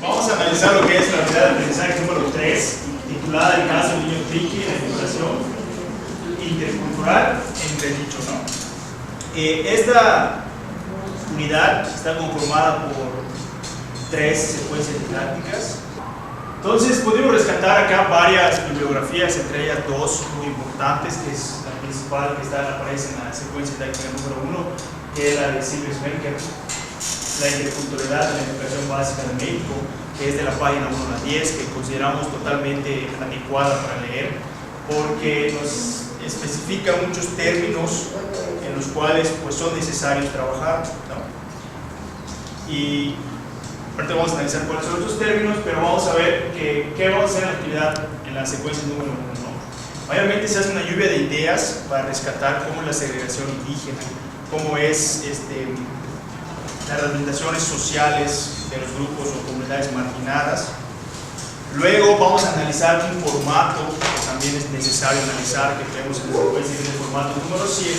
Vamos a analizar lo que es la unidad de aprendizaje número 3, titulada El caso del niño triqui en la educación intercultural entre dichos, ¿no? Esta unidad está conformada por 3 secuencias didácticas. Entonces podemos rescatar acá varias bibliografías, entre ellas 2 muy importantes, que es la principal que aparece en la secuencia didáctica número 1, que es la de Silvia Schwenker, La interculturalidad en la educación básica de México, que es de la página 1 a la 10, que consideramos totalmente adecuada para leer, porque nos especifica muchos términos en los cuales pues, son necesarios trabajar, ¿no? Y ahorita vamos a analizar cuáles son estos términos, pero vamos a ver qué vamos a hacer en la actividad en la secuencia número 1, ¿no? Mayormente se hace una lluvia de ideas para rescatar cómo es la segregación indígena, cómo es las representaciones sociales de los grupos o comunidades marginadas. Luego vamos a analizar un formato que también es necesario analizar, que tenemos en la secuencia en el formato número 7,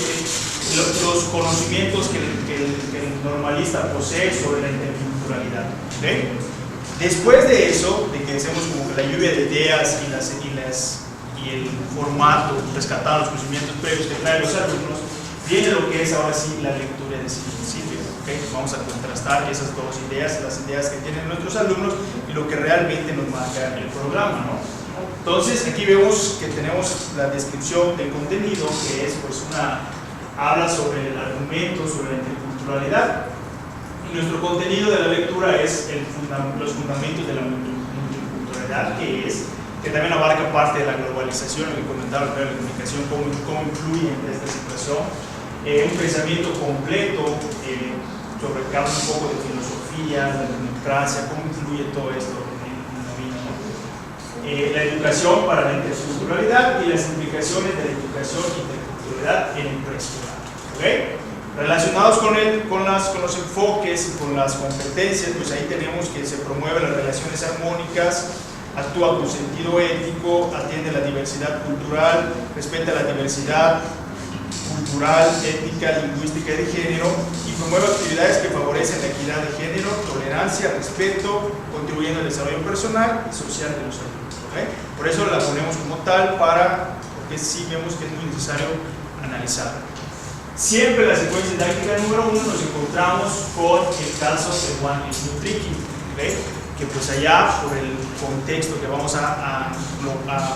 los conocimientos que el normalista posee sobre la interculturalidad. ¿Okay? Después de eso, de que hacemos como que la lluvia de ideas y el formato, rescatar los conocimientos previos que traen los alumnos, viene lo que es ahora sí la lectura de Silvia. ¿Okay? Vamos a contrastar esas dos ideas, las ideas que tienen nuestros alumnos y lo que realmente nos marca el programa, ¿no? Entonces aquí vemos que tenemos la descripción del contenido, que es pues habla sobre el argumento, sobre la interculturalidad, y nuestro contenido de la lectura es los fundamentos de la multiculturalidad, que también abarca parte de la globalización, lo que comentaba de la comunicación, cómo influye en esta situación, un pensamiento completo sobre el campo un poco de filosofía, la democracia, cómo influye todo esto en la vida, ¿no? La educación para la interculturalidad y las implicaciones de la educación e interculturalidad en el preescolar. ¿Okay? Relacionados con los enfoques y con las competencias, pues ahí tenemos que se promueven las relaciones armónicas, actúa con sentido ético, atiende la diversidad cultural, respeta la diversidad cultural, étnica, lingüística y de género, y promueve actividades que favorecen la equidad de género, tolerancia, respeto, contribuyendo al desarrollo personal y social de los alumnos. ¿Okay? Por eso la ponemos como tal, porque sí vemos que es muy necesario analizarla. Siempre en la secuencia didáctica número 1 nos encontramos con el caso de Juan el niño triqui, ¿okay? Que pues allá, por el contexto que vamos en la unidad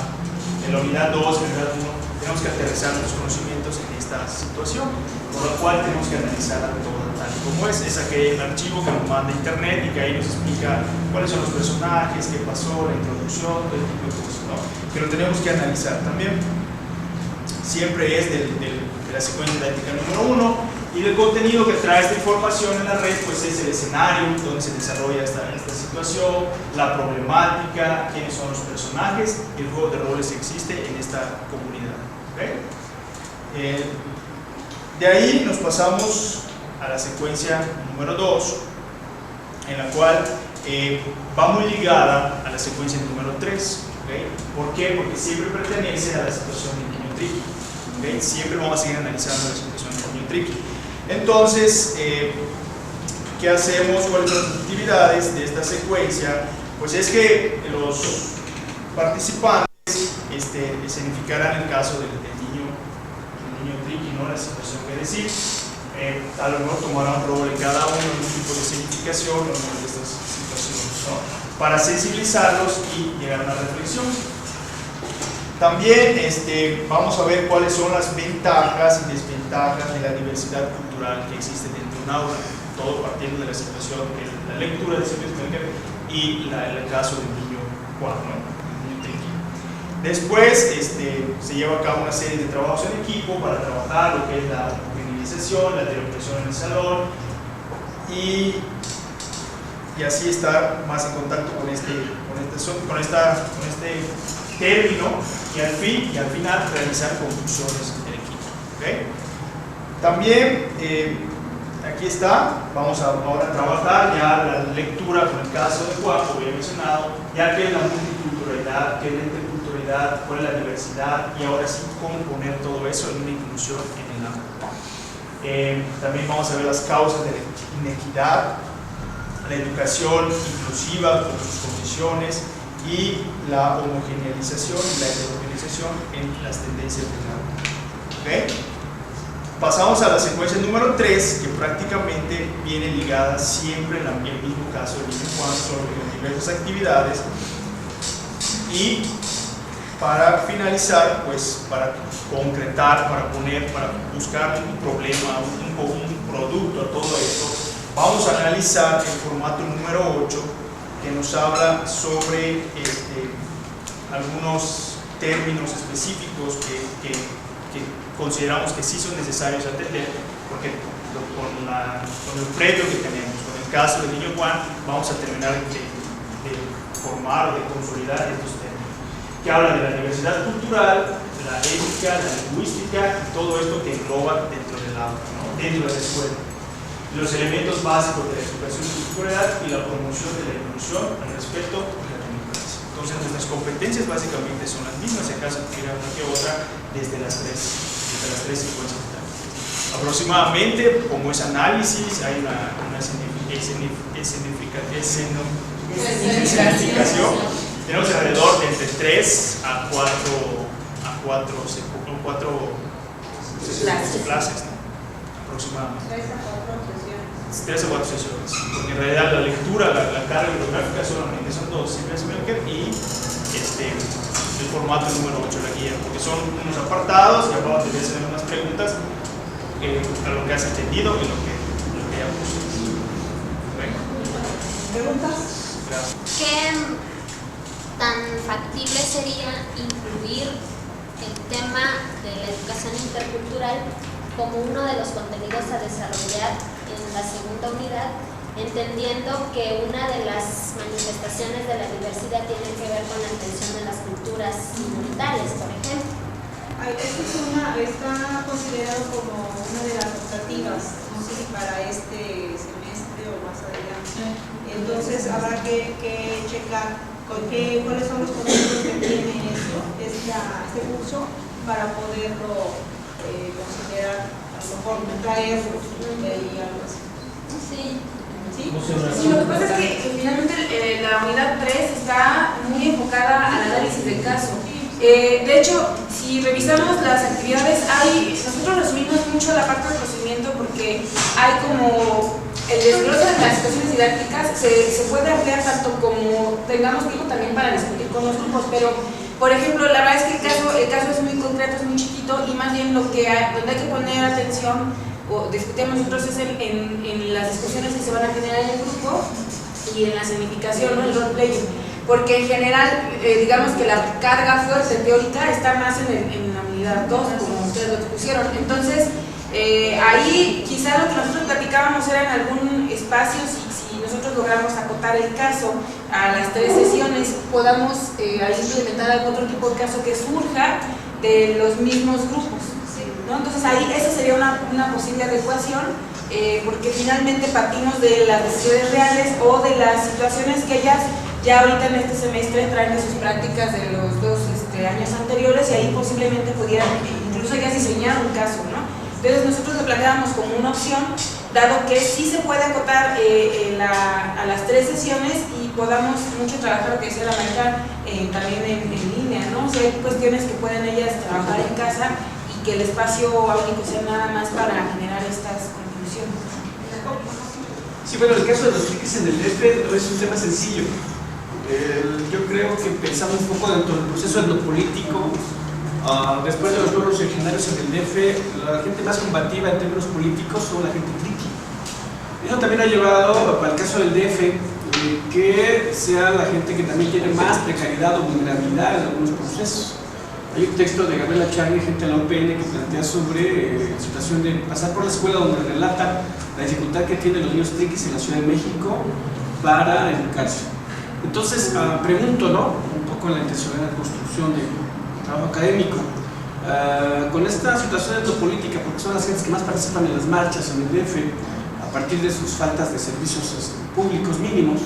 2, en la unidad 1, tenemos que aterrizar los conocimientos en esta situación, por lo cual tenemos que analizarla toda tal y como es. Es aquel archivo que nos manda internet y que ahí nos explica cuáles son los personajes, qué pasó, la introducción, todo tipo de cosas, ¿no? Que lo tenemos que analizar también. Siempre es de la secuencia didáctica número 1, y del contenido que trae esta información en la red, pues es el escenario donde se desarrolla esta situación, la problemática, quiénes son los personajes y el juego de roles que existe en esta comunidad. ¿Okay? De ahí nos pasamos a la secuencia número 2, en la cual va muy ligada a la secuencia número 3. ¿Okay? ¿Por qué? Porque siempre pertenece a la situación del niño triqui. ¿Okay? Siempre vamos a seguir analizando la situación del niño triqui. Entonces, ¿qué hacemos? ¿Cuáles son las actividades de esta secuencia? Pues es que los participantes escenificarán el caso del niño triqui, ¿no? La situación que decir. A lo mejor tomarán un rol en cada uno, algún tipo de significación de estas situaciones, ¿no? Para sensibilizarlos y llegar a una reflexión. También vamos a ver cuáles son las ventajas y desventajas de la diversidad cultural que existe dentro de un aula, todo partiendo de la situación de la lectura de Silvia Schwenker y el caso del niño Juan, ¿no? El niño triqui. Después se lleva a cabo una serie de trabajos en equipo para trabajar lo que es la homogeneización, la heterogeneidad en el salón y así estar más en contacto con este término y al final realizar conclusiones en equipo. ¿Okay? También aquí está, vamos ahora a trabajar ya la lectura con el caso de Juan, como ya he mencionado, ya que es la multiculturalidad, que es la interculturalidad, cuál es la diversidad y ahora sí cómo poner todo eso en una inclusión en el aula. También vamos a ver las causas de la inequidad, la educación inclusiva con sus condiciones y la homogeneización y la heterogeneización en las tendencias del aula. ¿Okay? Pasamos a la secuencia número 3, que prácticamente viene ligada siempre en el mismo caso del niño Juan sobre diversas actividades. Y para finalizar, pues para concretar, para buscar un problema, un producto a todo esto, vamos a analizar el formato número 8, que nos habla sobre algunos términos específicos que consideramos que sí son necesarios atender, porque con el previo que tenemos, con el caso del niño Juan, vamos a terminar de formar o de consolidar estos términos, que hablan de la diversidad cultural, la ética, la lingüística y todo esto que engloba dentro del aula, ¿no? Dentro de la escuela. Los elementos básicos de la educación cultural y la promoción de la inclusión, el respeto y la democracia. Entonces nuestras competencias básicamente son las mismas, si acaso tuviera una que otra, desde las tres secuencias. Aproximadamente, como es análisis, hay una escenificación. Tenemos alrededor de entre 3 a 4 clases, ¿no? Aproximadamente. 3 a 4 sesiones. Porque en realidad la lectura, la carga bibliográfica solamente son 2, Silvia Smelker y el formato número 8, la guía, porque son unos apartados y abajo te hacen unas preguntas a lo que has entendido y lo que ya pusiste. ¿Preguntas? Gracias. ¿Qué tan factible sería incluir el tema de la educación intercultural como uno de los contenidos a desarrollar en la segunda unidad, entendiendo que una de las manifestaciones de la diversidad tiene que ver con la atención de las culturas minoritarias, por ejemplo? Esto está considerado como una de las optativas, no sé si para este semestre o más adelante. Entonces habrá que checar cuáles son los contenidos que tiene este curso para poderlo considerar, a lo mejor traerlo y algo así. Sí. ¿Sí? Sí, lo que pasa es que finalmente la unidad 3 está muy enfocada al análisis del caso. De hecho, si revisamos las actividades, nosotros resumimos mucho la parte del procedimiento porque hay como el desglose de las situaciones didácticas, se puede ampliar tanto como tengamos tiempo también para discutir con los grupos, pero por ejemplo, la verdad es que el caso es muy concreto, es muy chiquito y más bien donde hay que poner atención o discutimos nosotros es en las discusiones que se van a generar en el grupo y en la escenificación, ¿no? El role-playing. Porque en general, digamos que la carga fuerte teórica está más en la unidad 2, como ustedes lo expusieron. Entonces, ahí quizá lo que nosotros platicábamos era en algún espacio, si nosotros logramos acotar el caso a las 3 sesiones, podamos ahí implementar algún otro tipo de caso que surja de los mismos grupos, ¿no? Entonces ahí esa sería una posible adecuación, porque finalmente partimos de las necesidades reales o de las situaciones que ellas ya ahorita en este semestre traen de sus prácticas de los 2 años anteriores y ahí posiblemente pudieran incluso ya diseñar un caso, ¿no? Entonces nosotros lo planteábamos como una opción, dado que sí se puede acotar a las 3 sesiones y podamos mucho trabajar, lo que decía la maestra, también en línea, ¿no? O sea, hay cuestiones que pueden ellas trabajar en casa y que el espacio único sea nada más para generar estas conclusiones. Sí, bueno, el caso de los triquis en el DF no es un tema sencillo. Yo creo que pensamos un poco dentro del proceso etnopolítico. Después de los pueblos originarios en el DF, la gente más combativa en términos políticos son la gente triqui. Eso también ha llevado, para el caso del DF, que sea la gente que también tiene más precariedad o vulnerabilidad en algunos procesos. Hay un texto de Gabriela Chagui, gente de la UPN, que plantea sobre la situación de pasar por la escuela, donde relata la dificultad que tienen los niños triquis en la Ciudad de México para educarse. Entonces, pregunto, ¿no? Un poco en la intención de la construcción del trabajo académico. Con esta situación etnopolítica, porque son las gentes que más participan en las marchas en el DF, a partir de sus faltas de servicios públicos mínimos,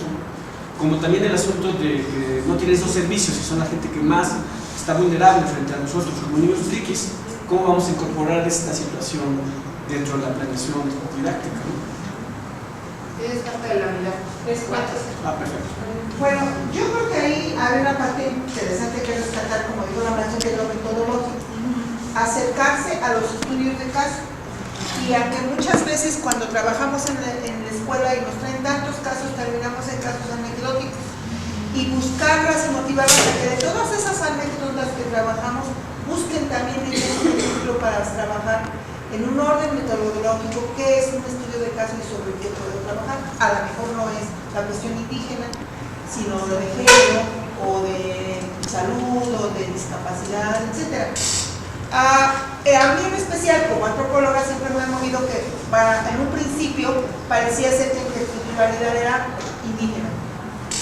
como también el asunto de que no tienen esos servicios y son la gente que más está vulnerable frente a nosotros como niños triquis, ¿cómo vamos a incorporar esta situación dentro de la planeación didáctica, ¿no? Es carta de la unidad. Es 4. Ah, perfecto. Bueno, yo creo que ahí hay una parte interesante que rescatar, como digo, la relación de lo metodológico. Acercarse a los estudios de caso. Y aunque muchas veces cuando trabajamos en la escuela y nos traen tantos casos, terminamos en casos anecdóticos. Y buscarlas y motivarlas a que de todas esas anécdotas que trabajamos, busquen también en este ejemplo para trabajar en un orden metodológico, qué es un estudio de caso y sobre qué puede trabajar. A lo mejor no es la cuestión indígena, sino de género, o de salud, o de discapacidad, etc. A mí en especial, como antropóloga, siempre me he movido que en un principio parecía ser que la interculturalidad era indígena.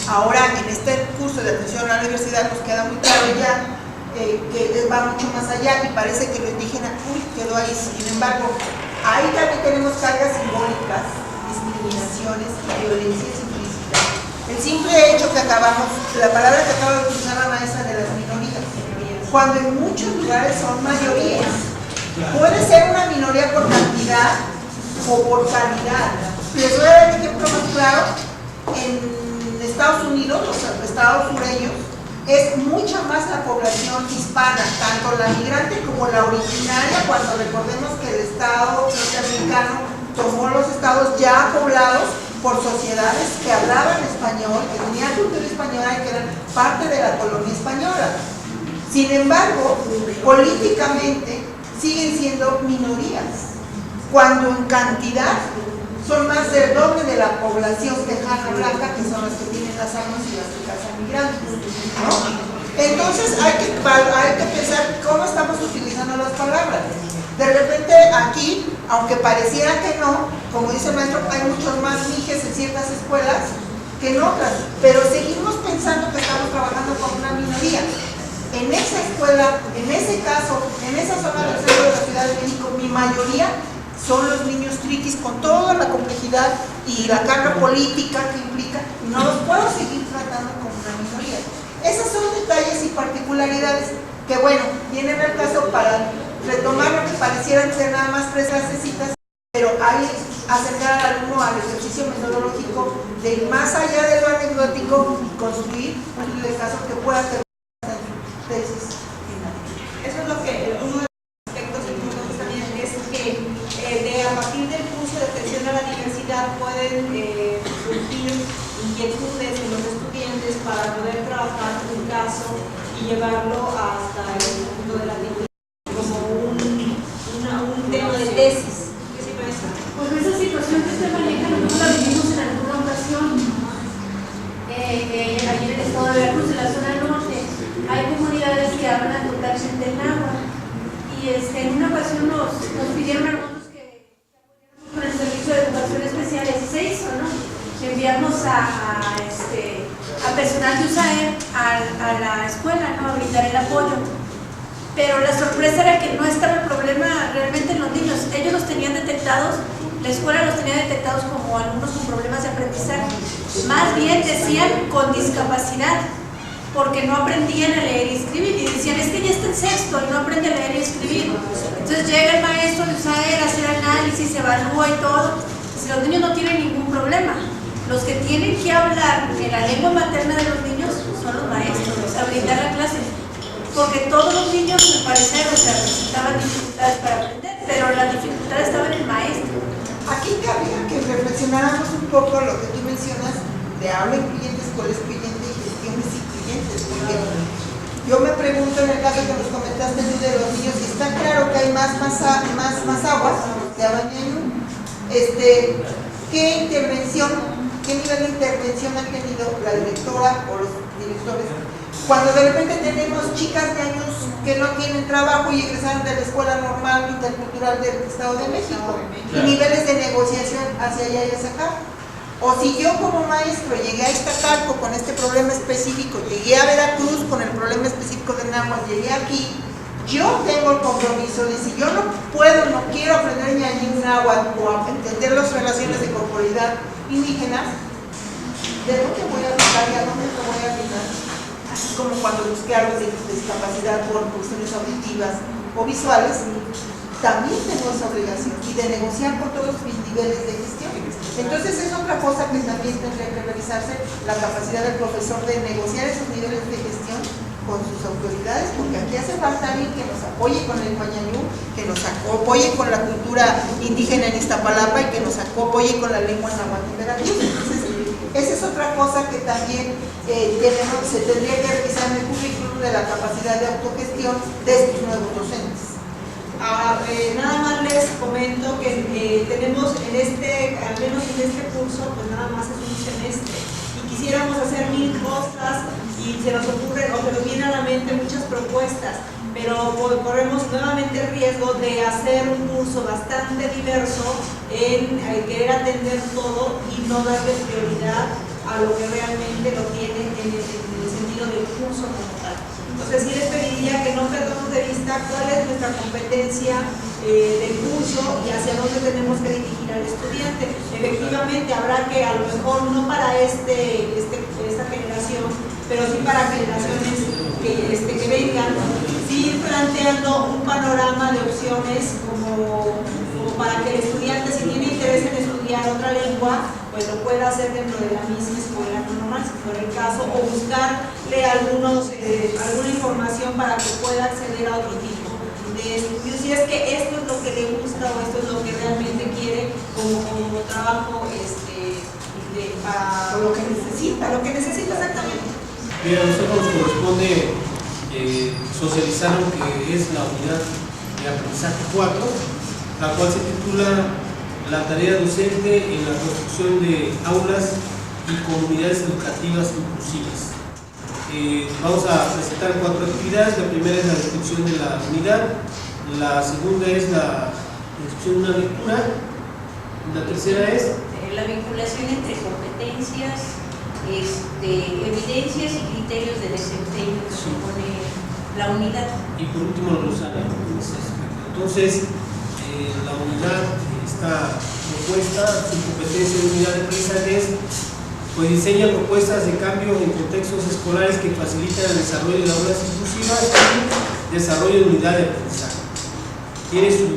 Ahora, en este curso de atención a la universidad nos queda muy claro ya que va mucho más allá y parece que lo indígena quedó ahí. Sin embargo, ahí también tenemos cargas simbólicas, discriminaciones y violencias implícitas. El simple hecho que acabamos, la palabra que acaba de utilizar la maestra de las minorías, cuando en muchos lugares son mayorías. Puede ser una minoría por cantidad o por calidad. Les voy a dar un ejemplo más claro. En Estados Unidos, los estados sureños, es mucha más la población hispana, tanto la migrante como la originaria, cuando recordemos que el estado norteamericano tomó los estados ya poblados por sociedades que hablaban español, que tenían cultura española y que eran parte de la colonia española. Sin embargo, políticamente siguen siendo minorías, cuando en cantidad son más del doble de la población tejana blanca, que son las que tienen las armas y las que cazan migrantes, ¿no? Entonces hay que pensar cómo estamos utilizando las palabras. De repente aquí, aunque pareciera que no, como dice el maestro, hay muchos más mijes en ciertas escuelas que en otras, pero seguimos pensando que estamos trabajando con una minoría. En esa escuela, en ese caso, en esa zona del centro de la Ciudad de México, mi mayoría son los niños triquis con toda la complejidad y la carga política que implica, y no los puedo seguir tratando como una minoría. Esos son detalles y particularidades que, bueno, vienen al caso para retomar lo que parecieran ser nada más 3 clasecitas, pero hay acercar al alumno al ejercicio metodológico de ir más allá de lo anecdótico y construir un estudio de caso que pueda tener tesis final. Eso es lo que uno de los aspectos importantes también es que a partir del curso de atención a la diversidad pueden surgir inquietudes en los estudiantes para poder trabajar un caso y llevarlo hasta el punto de la tesis como un tema de tesis. ¿Qué se piensa? Pues esa situación que usted maneja nosotros la vivimos en alguna ocasión allí en el estado de Veracruz, en la zona norte. Hay comunidades que hablan totalmente el náhuatl y en una ocasión nos pidieron algunos que apoyáramos con el servicio de educación especial, y se hizo, ¿no? Enviamos a personal de USAER a la escuela, ¿no? A brindar el apoyo. Pero la sorpresa era que no estaba el problema realmente en los niños. Ellos los tenían detectados, la escuela los tenía detectados como alumnos con problemas de aprendizaje. Más bien decían con discapacidad, porque no aprendían a leer y escribir, y decían, es que ya está en sexto y no aprende a leer y escribir. Entonces llega el maestro de USAER a hacer análisis, evalúa y todo. Si los niños no tienen ningún problema, los que tienen que hablar en la lengua materna de los niños son los maestros, a brindar la clase. Porque todos los niños, al parecer, presentaban dificultades para aprender, pero las dificultades estaban en el maestro. Aquí cabría que reflexionáramos un poco lo que tú mencionas de habla incluyente, escuela incluyente y gestiones incluyentes, porque yo me pregunto en el caso que nos comentaste tú de los niños, y está claro que hay más aguas que bañan, ¿qué intervención, qué nivel de intervención ha tenido la directora o los directores? Cuando de repente tenemos chicas de años que no tienen trabajo y egresaron de la escuela normal intercultural del Estado de México, y niveles de negociación hacia allá y hacia acá. O si yo como maestro llegué a Iztacalco con este problema específico, llegué a Veracruz con el problema específico de náhuatl, llegué aquí, yo tengo el compromiso de si yo no puedo, no quiero aprender ni allí un náhuatl o entender las relaciones de corporalidad indígenas, ¿de dónde voy a buscar y a dónde me voy a fijar? Así como cuando busqué algo de discapacidad por cuestiones auditivas o visuales, también tengo esa obligación y de negociar por todos mis niveles de gestión. Entonces es otra cosa que también tendría que revisarse, la capacidad del profesor de negociar esos niveles de gestión con sus autoridades, porque aquí hace falta alguien que nos apoye con el pañayú, que nos apoye con la cultura indígena en Iztapalapa y que nos apoye con la lengua náhuatl en Veracruz. Entonces, esa es otra cosa que también se tendría que revisar en el currículum de la capacidad de autogestión de estos nuevos docentes. Ahora, nada más les comento que tenemos al menos en este curso, pues nada más es un semestre y quisiéramos hacer 1000 cosas y se nos ocurren o se nos vienen a la mente muchas propuestas, pero corremos nuevamente el riesgo de hacer un curso bastante diverso en querer atender todo y no darle prioridad a lo que realmente lo tiene en el sentido del curso como tal. Entonces sí les pediría que no perdamos de vista cuál es nuestra competencia del curso y hacia dónde tenemos que dirigir al estudiante. Efectivamente habrá que, a lo mejor no para esta generación, pero sí para generaciones que vengan, sí ir planteando un panorama de opciones como para que el estudiante, si tiene interés en estudiar otra lengua, pues lo pueda hacer dentro de la misma escuela normal, si fuera el caso, o buscarle alguna información para que pueda acceder a otro tipo de estudios, si es que esto es lo que le gusta o esto es lo que realmente quiere como trabajo para lo que necesita exactamente. Bien, a nosotros nos corresponde socializar lo que es la unidad de aprendizaje 4, la cual se titula La tarea docente en la construcción de aulas y comunidades educativas inclusivas. Vamos a presentar 4 actividades. La primera es la descripción de la unidad, la segunda es la descripción de una lectura, la tercera es la vinculación entre competencias, evidencias y criterios de desempeño que supone la unidad. Y por último los glosarios. Entonces, la unidad está propuesta, su competencia de unidad de aprendizajes, pues diseña propuestas de cambio en contextos escolares que facilitan el desarrollo de aulas inclusivas y desarrollo de unidad de aprendizaje. Tiene sus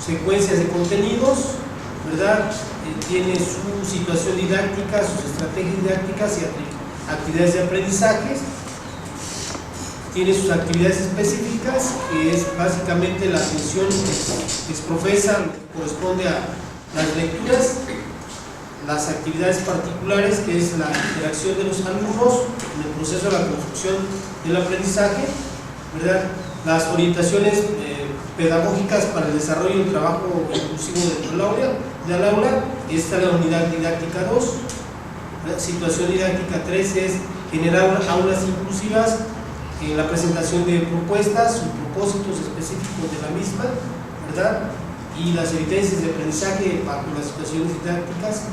secuencias de contenidos, ¿verdad? Tiene su situación didáctica, sus estrategias didácticas y actividades de aprendizaje. Tiene sus actividades específicas, que es básicamente la atención que profesa, lo que corresponde a las lecturas, las actividades particulares, que es la interacción de los alumnos en el proceso de la construcción del aprendizaje, ¿verdad? Las orientaciones pedagógicas para el desarrollo del trabajo inclusivo del aula, esta es la unidad didáctica 2. La situación didáctica 3 es generar aulas inclusivas, la presentación de propuestas, sus propósitos específicos de la misma, ¿verdad? Y las evidencias de aprendizaje bajo las situaciones didácticas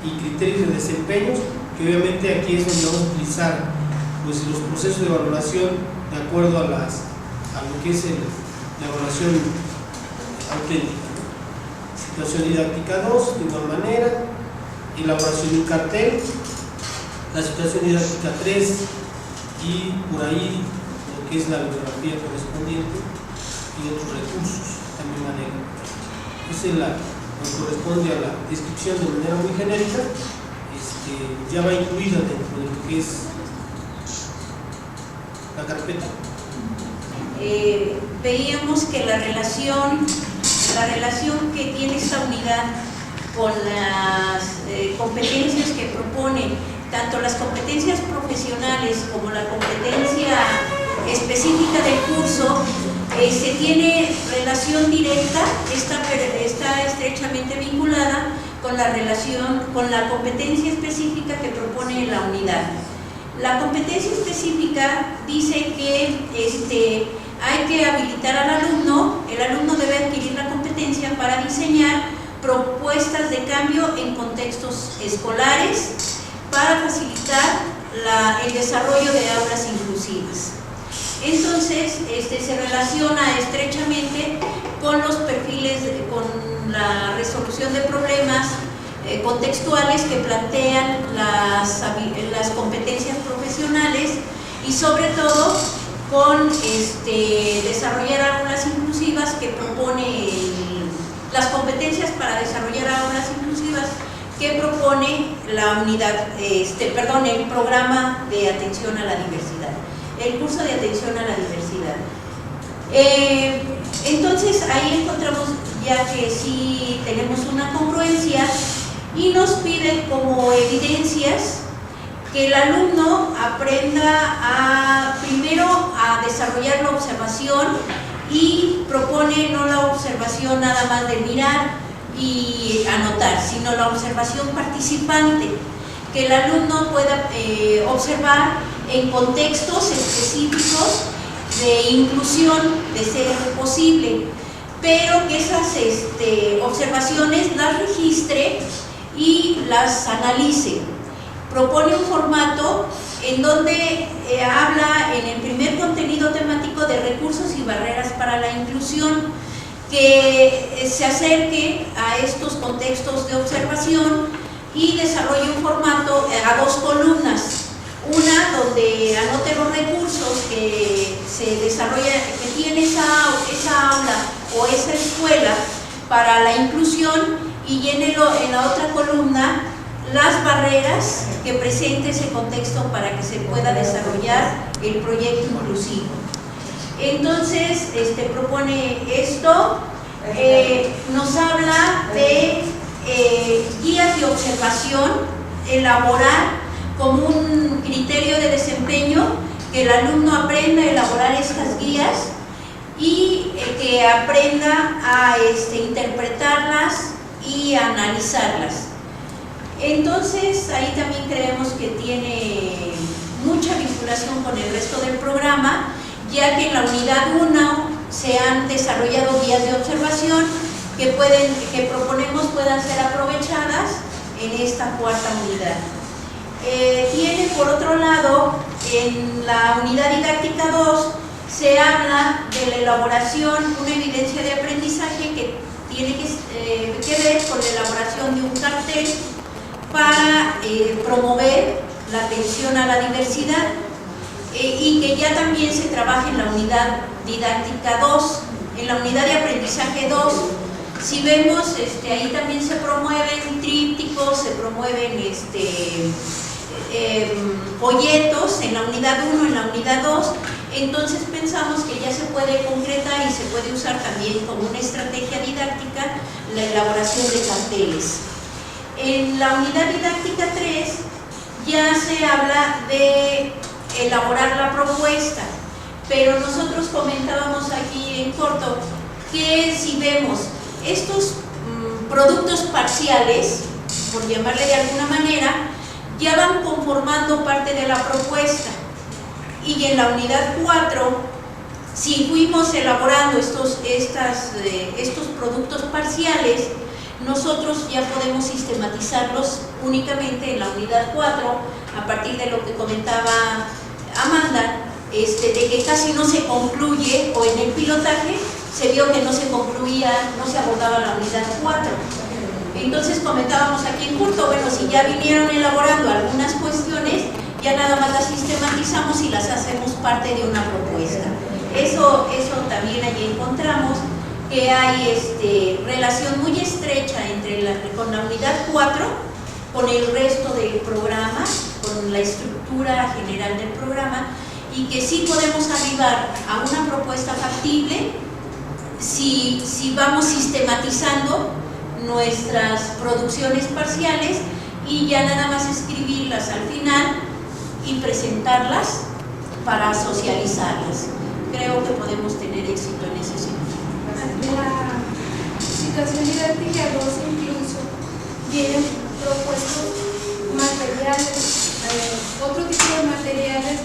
y criterios de desempeño, que obviamente aquí es donde vamos a utilizar pues, los procesos de valoración de acuerdo a lo que es la evaluación auténtica. Situación didáctica 2, de igual manera, elaboración de un cartel, la situación didáctica 3 y por ahí lo que es la bibliografía correspondiente y otros recursos también manejan. Nos corresponde a la descripción de manera muy genérica, ya va incluida dentro de lo que es la carpeta. Veíamos que la relación que tiene esta unidad con las competencias que propone, tanto las competencias profesionales como la competencia específica del curso, se tiene relación directa, está estrechamente vinculada con la competencia específica que propone la unidad. La competencia específica dice que hay que habilitar al alumno, el alumno debe adquirir la competencia para diseñar propuestas de cambio en contextos escolares para facilitar el desarrollo de aulas inclusivas. Entonces, se relaciona estrechamente con los perfiles, con la resolución de problemas contextuales que plantean las competencias profesionales y sobre todo con desarrollar aulas inclusivas que propone las competencias para desarrollar aulas inclusivas que propone la unidad, el programa de atención a la diversidad, el curso de atención a la diversidad. Entonces ahí encontramos ya que sí tenemos una congruencia y nos piden como evidencias que el alumno aprenda primero a desarrollar la observación, y propone no la observación nada más de mirar y anotar, sino la observación participante, que el alumno pueda observar en contextos específicos de inclusión, de ser posible, pero que esas observaciones las registre y las analice. Propone un formato en donde habla en el primer contenido temático de recursos y barreras para la inclusión, que se acerque a estos contextos de observación y desarrolle un formato a 2 columnas. Una donde anote los recursos que se desarrolla, que tiene esa aula o esa escuela para la inclusión, y llénelo en la otra columna las barreras que presente ese contexto para que se pueda desarrollar el proyecto inclusivo. Entonces, propone esto, nos habla de guías de observación, elaborar como un criterio de desempeño, que el alumno aprenda a elaborar estas guías y que aprenda a interpretarlas y analizarlas. Entonces ahí también creemos que tiene mucha vinculación con el resto del programa, ya que en la unidad 1 se han desarrollado guías de observación que proponemos puedan ser aprovechadas en esta 4ª unidad. Tiene por otro lado, en la unidad didáctica 2 se habla de la elaboración, una evidencia de aprendizaje que tiene que ver con la elaboración de un cartel para promover la atención a la diversidad, y que ya también se trabaja en la unidad didáctica 2, en la unidad de aprendizaje 2. Si vemos, ahí también se promueven trípticos, se promueven folletos en la unidad 1, en la unidad 2. Entonces pensamos que ya se puede concretar y se puede usar también como una estrategia didáctica la elaboración de carteles. En la unidad didáctica 3 ya se habla de elaborar la propuesta, pero nosotros comentábamos aquí en corto que si vemos estos productos parciales, por llamarle de alguna manera, ya van conformando parte de la propuesta, y en la unidad 4, si fuimos elaborando estos productos parciales, nosotros ya podemos sistematizarlos únicamente en la unidad 4, a partir de lo que comentaba Amanda, de que casi no se concluye, o en el pilotaje se vio que no se concluía, no se abordaba la unidad 4. Entonces comentábamos aquí en curso, bueno, si ya vinieron elaborando algunas cuestiones, ya nada más las sistematizamos y las hacemos parte de una propuesta. Eso también allí encontramos que hay relación muy estrecha con la unidad 4, con el resto del programa, con la estructura general del programa, y que sí podemos arribar a una propuesta factible si vamos sistematizando nuestras producciones parciales y ya nada más escribirlas al final y presentarlas para socializarlas. Creo que podemos tener éxito en ese sentido. La situación didáctica 2 incluso vienen propuestos materiales, otro tipo de materiales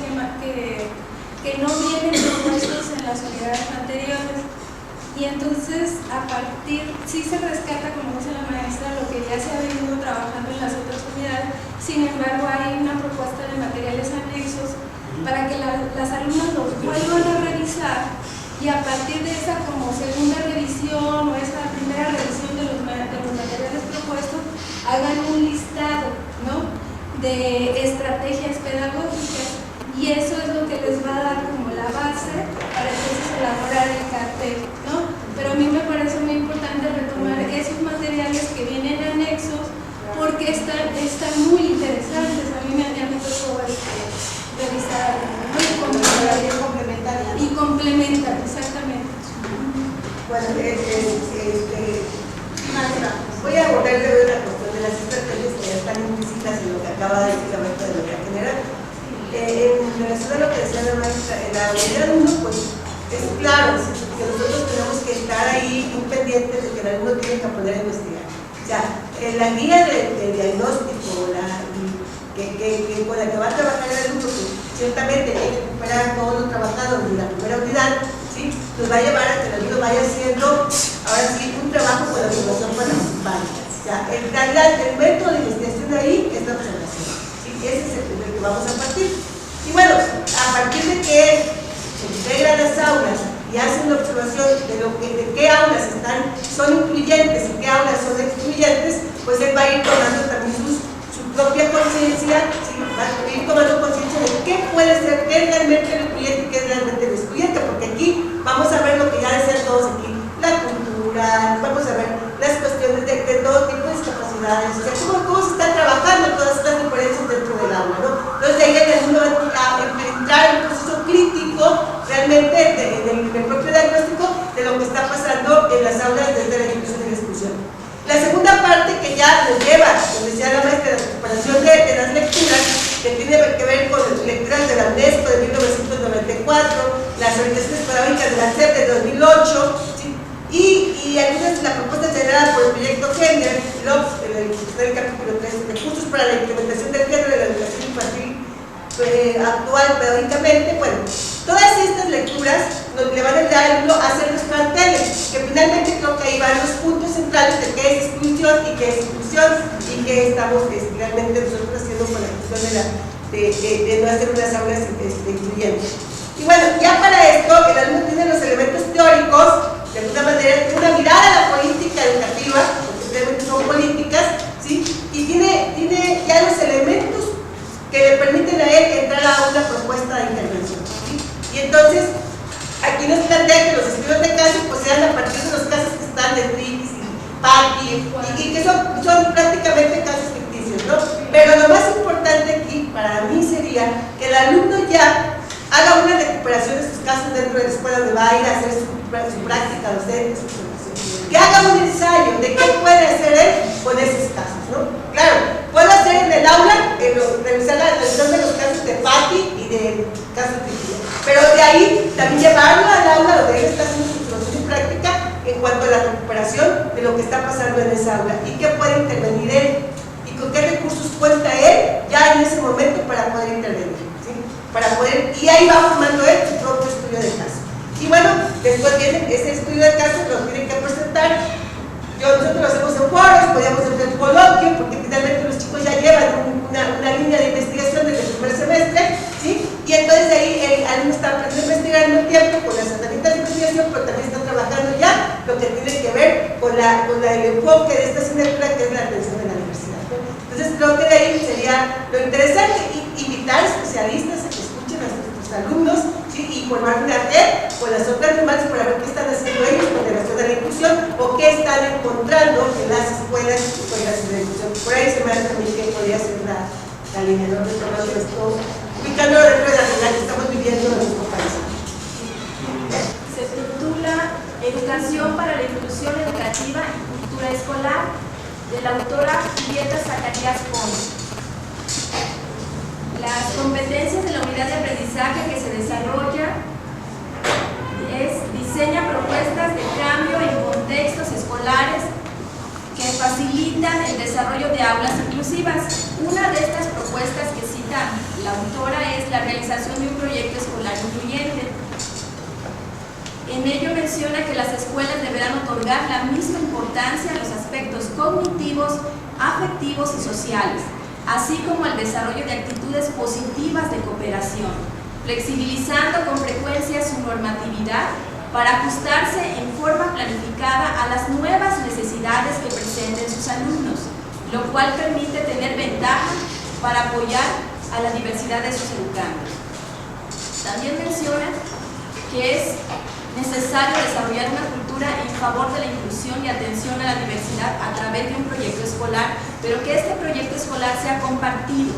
que no vienen propuestos en las unidades anteriores, y entonces a partir, sí se rescata, como dice la maestra, lo que ya se ha venido trabajando en las otras unidades. Sin embargo, hay una propuesta de materiales anexos para que las alumnas los vuelvan a revisar, y a partir de esa como segunda revisión o esa primera revisión de los materiales propuestos, hagan un listado, ¿no?, de estrategias pedagógicas, y eso es lo que les va a dar como la base para entonces elaborar el cartel, ¿no? Pero a mí me parece muy importante retomar esos materiales que vienen anexos, porque acaba de decir la maestra de manera general. En relación a lo que decía la maestra, en la unidad 1, pues es claro que nosotros tenemos que estar ahí muy pendientes de que el alumno tiene que aprender a investigar. O sea, en la guía de diagnóstico, con la que va a trabajar el alumno, que ciertamente hay que recuperar todo lo trabajado en la primera unidad, ¿sí? Nos va a llevar a que el alumno vaya haciendo, ahora sí, un trabajo con la observación participada. O sea, en realidad, el método de investigación de ahí es la observación. ¿Sí? Ese es el que vamos a partir. Y bueno, a partir de que se integran las aulas y hacen una observación de qué aulas son incluyentes y qué aulas son excluyentes, pues él va a ir tomando también su propia conciencia, ¿sí? Va a ir tomando conciencia de qué puede ser, qué es realmente el incluyente y qué es realmente el excluyente, porque aquí vamos a ver lo que ya decían todos aquí, la cultura, vamos a ver las cuestiones de todo tipo de discapacidades, o sea, cómo se están trabajando todas estas diferencias dentro del aula, ¿no? Entonces de ahí el alumno va a entrar en un proceso crítico realmente en el propio diagnóstico de lo que está pasando en las aulas desde la inclusión y la exclusión. La segunda parte que ya nos lleva, como decía la maestra, la recuperación de las lecturas, que tiene que ver con las lecturas de la UNESCO de 1994, las orientaciones pedagógicas de la SEP de 2008, ¿sí? Y algunas de las propuestas generadas por el proyecto Gender, el capítulo 3, recursos para la implementación del género de la educación infantil actual pedagógicamente. Bueno, todas estas lecturas le van a ayudar al alumno a hacer los carteles, que finalmente creo que ahí van los puntos centrales de qué es exclusión y qué es inclusión y qué estamos realmente nosotros haciendo con la cuestión de no hacer unas aulas incluyentes. Y bueno, ya para esto el alumno tiene los elementos teóricos, de alguna manera tiene una mirada a la política educativa, porque realmente son políticas, ¿sí? Y tiene ya los elementos que le permiten a él entrar a una propuesta de intervención, ¿sí? Y entonces aquí nos plantea que los estudios de casos pues sean a partir de los casos que están de Trix y Paqui y que son prácticamente casos ficticios, ¿no? Pero lo más importante aquí para mí sería que el alumno ya haga una recuperación de sus casos dentro de la escuela donde va a ir a hacer su práctica docente, su formación. Que haga un ensayo de qué puede hacer él con esos casos, ¿no? Claro, puede hacer en el aula, revisar la revisión de los casos de Paqui y de casos de Trix. Pero de ahí también llevarlo al aula donde él está haciendo su formación práctica en cuanto a la recuperación de lo que está pasando en esa aula y qué puede intervenir él y con qué recursos cuenta él ya en ese momento para poder intervenir, ¿sí? Y ahí va formando él su propio estudio de caso. Y bueno, después viene ese estudio de caso, lo tienen que presentar. Nosotros lo hacemos en foros, podríamos hacer un coloquio, porque finalmente los chicos ya llevan una línea de investigación desde el primer semestre, ¿sí? Y entonces ahí el alumno está aprendiendo a investigar al mismo tiempo con las herramientas de investigación, pero también está trabajando ya lo que tiene que ver con el enfoque de esta asignatura, que es la atención de la diversidad, ¿no? Entonces creo que de ahí sería lo interesante, invitar especialistas a que escuchen a nuestros alumnos, ¿sí? Y formar una red con las otras demás para ver qué están haciendo ellos con relación a la inclusión o qué están encontrando en las escuelas con relación a la inclusión. Por ahí se me hace a mí que podría ser la línea, ¿no? Retomando esto, ubicando dentro de la realidad que estamos viviendo en nuestro país. Se titula Educación para la Inclusión Educativa y Cultura Escolar, de la autora Julieta Zacarías Pons. Las competencias de la unidad de aprendizaje que se desarrolla diseña propuestas de cambio en contextos escolares que facilitan el desarrollo de aulas inclusivas. Una de estas propuestas que cita la autora es la realización de un proyecto escolar incluyente. En ello menciona que las escuelas deberán otorgar la misma importancia a los aspectos cognitivos, afectivos y sociales, así como al desarrollo de actitudes positivas de cooperación, flexibilizando con frecuencia su normatividad para ajustarse en forma planificada a las nuevas necesidades que presenten sus alumnos, lo cual permite tener ventaja para apoyar a la diversidad de sus educandos. También menciona que es necesario desarrollar una cultura en favor de la inclusión y atención a la diversidad a través de un proyecto escolar, pero que este proyecto escolar sea compartido,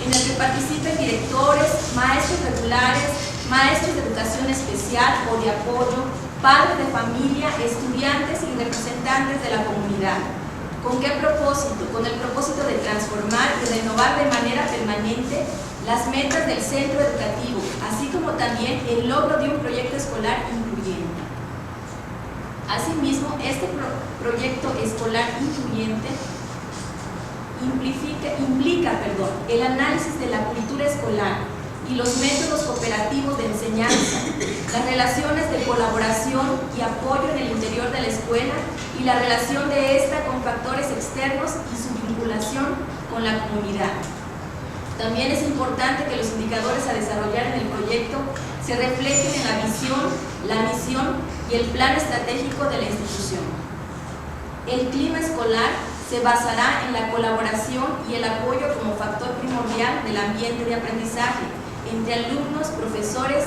en el que participen directores, maestros regulares, maestros de educación especial o de apoyo, padres de familia, estudiantes y representantes de la comunidad. ¿Con qué propósito? Con el propósito de transformar y renovar evaluar de manera permanente las metas del centro educativo, así como también el logro de un proyecto escolar incluyente. Asimismo, este proyecto escolar incluyente implica el análisis de la cultura escolar y los métodos cooperativos de enseñanza, las relaciones de colaboración y apoyo en el interior de la escuela y la relación de esta con factores externos y su vinculación con la comunidad. También es importante que los indicadores a desarrollar en el proyecto se reflejen en la visión, la misión y el plan estratégico de la institución. El clima escolar se basará en la colaboración y el apoyo como factor primordial del ambiente de aprendizaje entre alumnos, profesores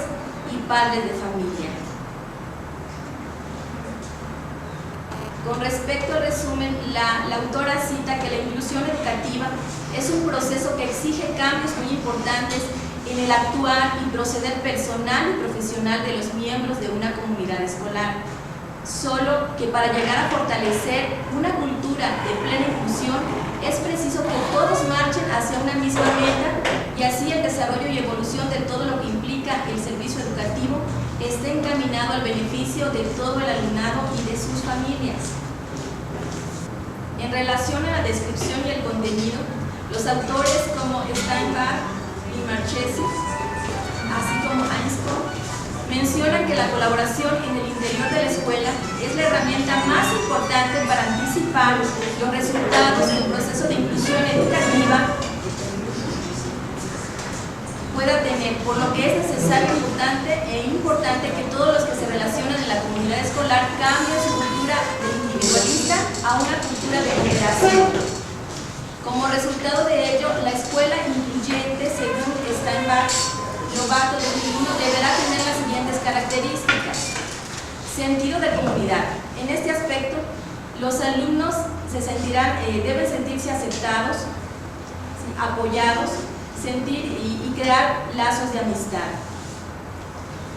y padres de familia. Con respecto al resumen, la autora cita que la inclusión educativa es un proceso que exige cambios muy importantes en el actuar y proceder personal y profesional de los miembros de una comunidad escolar. Solo que para llegar a fortalecer una cultura de plena inclusión es preciso que todos marchen hacia una misma meta y así el desarrollo y evolución de todo lo que implica el servicio educativo esté encaminado al beneficio de todo el alumnado y de sus familias. En relación a la descripción y el contenido, los autores como Steinbach y Marchesi, así como Einstein, mencionan que la colaboración en el interior de la escuela es la herramienta más importante para anticipar los resultados del proceso de inclusión educativa pueda tener, por lo que es necesario e importante que todos los que se relacionan en la comunidad escolar cambien su cultura de individualista a una cultura de cooperación. Como resultado de ello, la escuela incluyente, según Steinbach, Lobato 2001, deberá tener las siguientes características. Sentido de comunidad. En este aspecto, los alumnos deben sentirse aceptados, apoyados, sentir y crear lazos de amistad.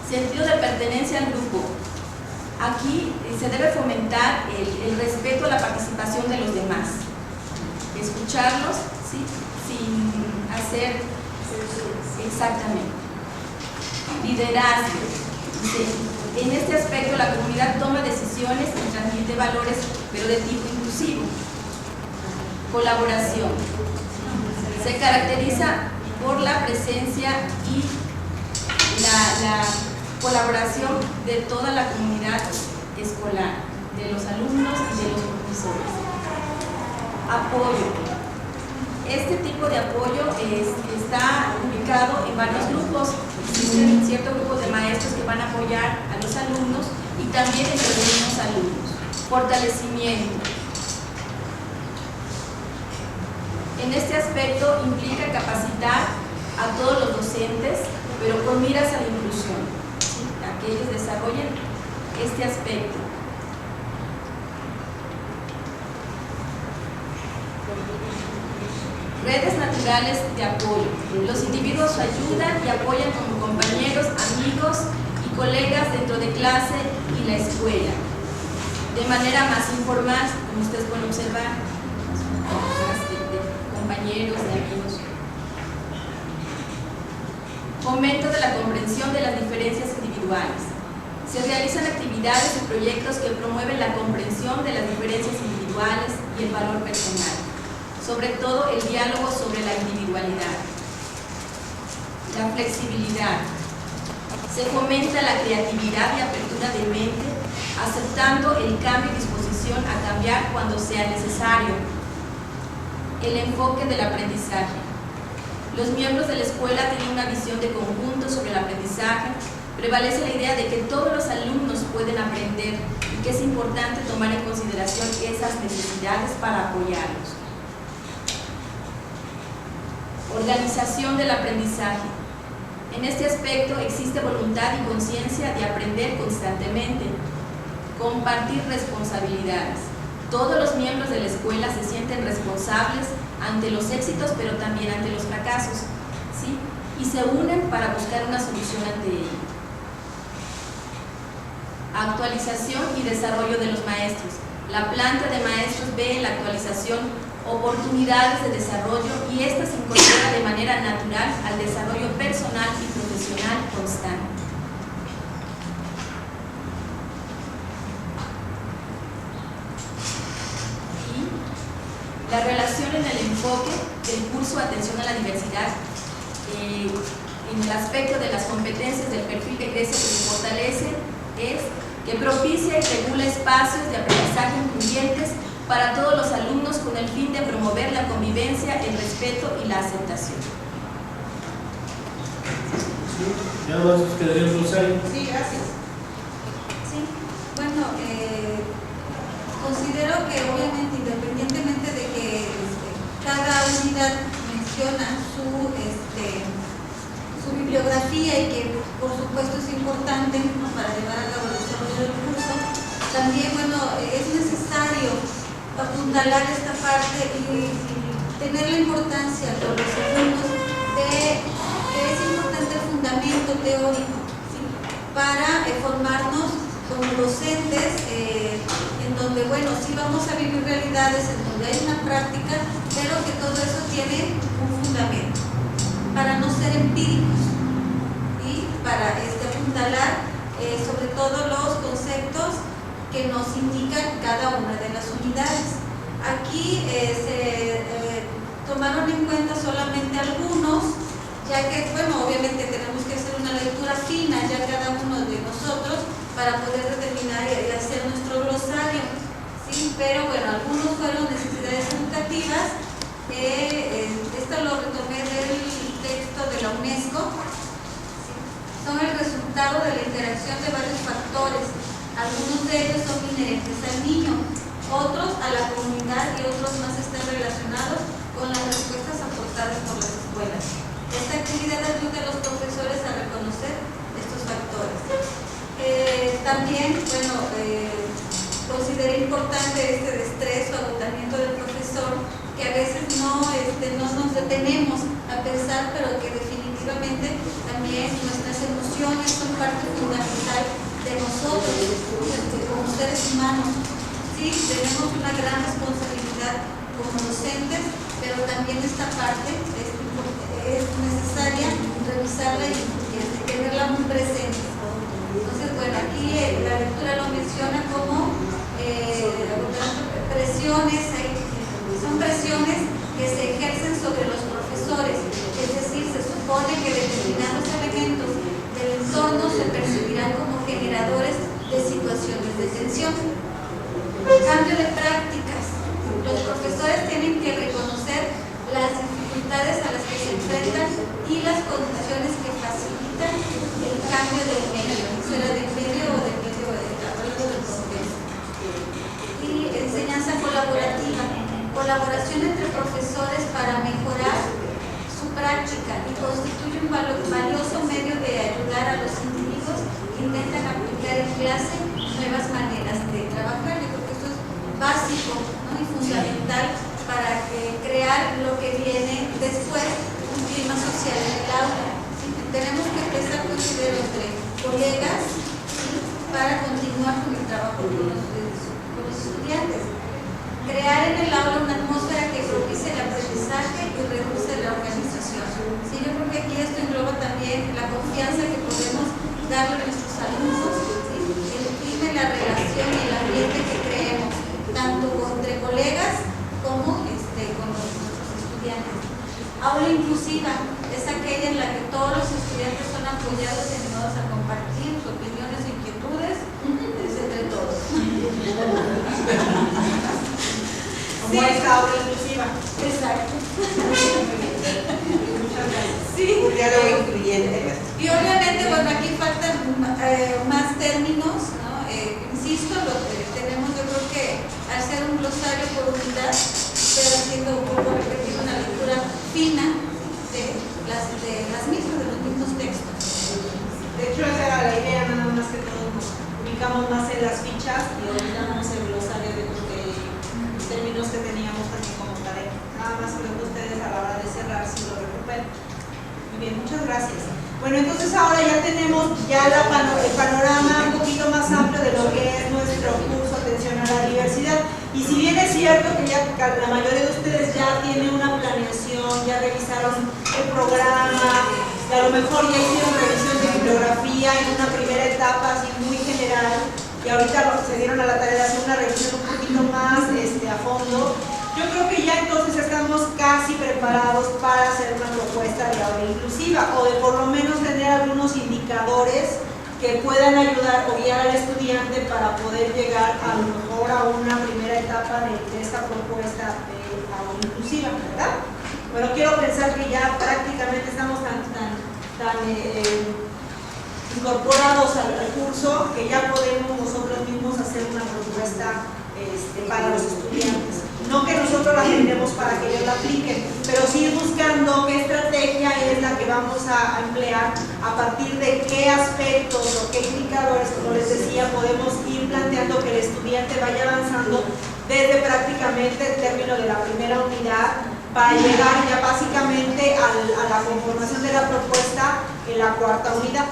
Sentido de pertenencia al grupo. Aquí se debe fomentar el respeto a la participación de los demás. Escucharlos, ¿sí?, sin hacer exactamente. Liderazgo. Sí. En este aspecto la comunidad toma decisiones y transmite valores, pero de tipo inclusivo. Colaboración. Se caracteriza por la presencia y la colaboración de toda la comunidad escolar, de los alumnos y de los profesores. Apoyo. Este tipo de apoyo está ubicado en varios grupos. Existen ciertos grupos de maestros que van a apoyar a los alumnos y también entre los mismos alumnos. Fortalecimiento. En este aspecto implica capacitar a todos los docentes, pero con miras a la inclusión, ¿sí?, a que ellos desarrollen este aspecto. Redes naturales de apoyo. Los individuos ayudan y apoyan como compañeros, amigos y colegas dentro de clase y la escuela. De manera más informal, como ustedes pueden observar, de compañeros, de amigos. Fomento de la comprensión de las diferencias individuales. Se realizan actividades y proyectos que promueven la comprensión de las diferencias individuales y el valor personal. Sobre todo el diálogo sobre la individualidad. La flexibilidad. Se fomenta la creatividad y apertura de mente, aceptando el cambio y disposición a cambiar cuando sea necesario. El enfoque del aprendizaje. Los miembros de la escuela tienen una visión de conjunto sobre el aprendizaje. Prevalece la idea de que todos los alumnos pueden aprender y que es importante tomar en consideración esas necesidades para apoyarlos. Organización del aprendizaje. En este aspecto existe voluntad y conciencia de aprender constantemente. Compartir responsabilidades. Todos los miembros de la escuela se sienten responsables ante los éxitos, pero también ante los fracasos, ¿sí?, y se unen para buscar una solución ante ello. Actualización y desarrollo de los maestros. La planta de maestros ve en la actualización oportunidades de desarrollo y esta se incorpora de manera natural al desarrollo personal y profesional constante. Y la relación en el enfoque del curso Atención a la Diversidad en el aspecto de las competencias del perfil de egreso que se fortalece es que propicia y regula espacios de aprendizaje incluyentes para todos los alumnos con el fin de promover la convivencia, el respeto y la aceptación. Ya más quedaría un Rosario. Sí, gracias. Sí, bueno, considero que obviamente independientemente de que cada unidad menciona su bibliografía y que por supuesto es importante, ¿no?, para llevar a cabo el desarrollo del curso, también bueno, es necesario apuntalar esta parte y tener la importancia con los alumnos de que es importante el fundamento teórico, ¿sí?, para formarnos como docentes en donde, bueno, sí vamos a vivir realidades en donde hay una práctica, pero que todo eso tiene un fundamento para no ser empíricos y para apuntalar sobre todo los conceptos que nos indican cada una de las unidades. Aquí se tomaron en cuenta solamente algunos, ya que, bueno, obviamente tenemos que hacer una lectura fina ya cada uno de nosotros para poder determinar y hacer nuestro glosario, ¿sí? Pero bueno, algunos fueron necesidades educativas. Esto lo retomé del texto de la UNESCO, ¿sí? Son el resultado de la interacción de varios factores. Algunos de ellos son inherentes al niño, otros a la comunidad y otros más están relacionados con las respuestas aportadas por las escuelas. Esta actividad ayuda a los profesores a reconocer estos factores. También, bueno, consideré importante este estrés o agotamiento del profesor, que a veces no nos detenemos a pensar, pero que definitivamente también nuestras emociones son parte fundamental de nosotros como seres humanos. Sí, tenemos una gran responsabilidad como docentes, pero también esta parte es necesaria revisarla y tenerla muy presente. Entonces, bueno, aquí la lectura lo menciona como presiones, son presiones que se ejercen sobre los profesores, es decir, se supone que determinados elementos del entorno se percibirán como generadores de situaciones de tensión. Cambio de prácticas. Los profesores tienen que reconocer las dificultades a las que se enfrentan y las condiciones que facilitan el cambio del medio, fuera del medio o del medio hablando del contexto. Y enseñanza colaborativa, colaboración entre profesores para mejorar su práctica y constituye un valioso medio de ayudar a los individuos que intentan aplicar en clase nuevas maneras de trabajar. Yo creo que esto es básico, ¿no?, y fundamental para crear lo que viene después, un clima social en el aula. ¿Sí? Tenemos que empezar, considero, entre colegas, ¿sí?, para continuar con el trabajo con los estudiantes. Crear en el aula una atmósfera que propicie el aprendizaje y reduce la organización. Sí, yo creo que aquí esto engloba también la confianza que podemos darle a nuestros alumnos, ¿sí?, el clima, la relación y el ambiente que creemos, tanto entre colegas como con nuestros estudiantes. Aula inclusiva es aquella en la que todos los estudiantes son apoyados y animados a compartir sus opiniones e inquietudes entre todos. Como esta aula inclusiva. Exacto. Muchas gracias. Sí. Un diálogo incluyente. Y obviamente, bueno, aquí faltan más términos, ¿no? Insisto, tenemos, yo creo que al ser un glosario por unidad, pero haciendo un poco repetido una lectura fina de las mismas, de los mismos textos. De hecho, esa era la idea, nada más que todos nos ubicamos más en las fichas y olvidamos el glosario de los términos que teníamos también como tarea. Nada más creo que ustedes a la hora de cerrar si lo recuperan. Muy bien, muchas gracias. Bueno, entonces ahora ya tenemos el panorama un poquito más amplio de lo que es nuestro curso Atención a la Diversidad. Y si bien es cierto que ya la mayoría de ustedes ya tiene una planeación, ya revisaron el programa, y a lo mejor ya hicieron revisión de bibliografía en una primera etapa así muy general, y ahorita se dieron a la tarea de hacer una revisión un poquito más a fondo, yo creo que ya entonces estamos casi preparados para hacer una propuesta de aula inclusiva, o de por lo menos tener algunos indicadores que puedan ayudar o guiar al estudiante para poder llegar a lo mejor a una primera etapa de esta propuesta de aula inclusiva, ¿verdad? Bueno, quiero pensar que ya prácticamente estamos tan incorporados al curso que ya podemos nosotros mismos hacer una propuesta para los estudiantes. No que nosotros la tenemos para que ellos la apliquen, pero sí ir buscando qué estrategia es la que vamos a emplear, a partir de qué aspectos o qué indicadores, como les decía, podemos ir planteando que el estudiante vaya avanzando desde prácticamente el término de la primera unidad para llegar ya básicamente a la conformación de la propuesta en la cuarta unidad.